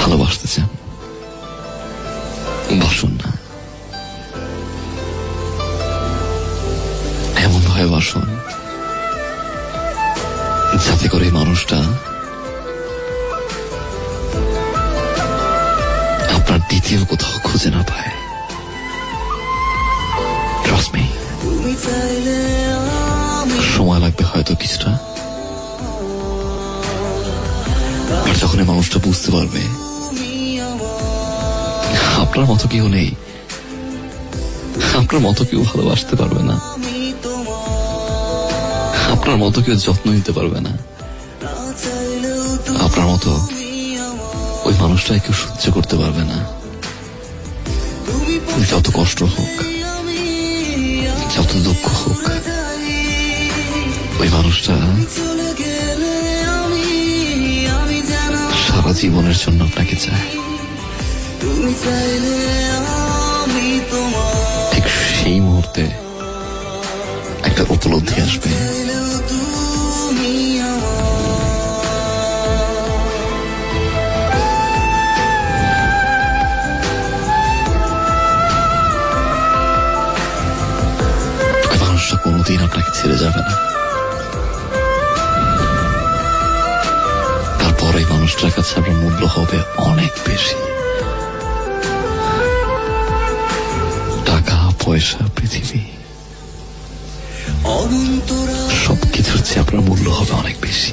ভালোবাসতে চান, বাসুন না, এমন ভাবে বাসুন যাতে করে মানুষটা আপনার দ্বিতীয় কোথাও খুঁজে না পায়। Trust me, সময় লাগবে হয়তো কিছুটা, আর যখন এই মানুষটা বুঝতে পারবে আপনার মতো কেউ নেই, আপনার মতো কেউ ভালোবাসতে পারবে না, আপনার মতো কেউ যত্ন নিতে পারবে না, আপনার মতো ওই মানুষটাকে কেউ সহ্য করতে পারবে না। যত কষ্ট হোক, যত দুঃখ হোক, ওই মানুষটা সারা জীবনের জন্য আপনাকে চায়। ঠিক সেই মুহূর্তে একটা উপলব্ধি আসবে, মানুষটা কোনোদিন আপনাকে ছেড়ে যাবে না। তারপর এই মানুষটার কাছে আপনার মূল্য হবে অনেক বেশি। টাকা পয়সা পৃথিবী সবকিছুর চেয়ে আপনার মূল্য হবে অনেক বেশি।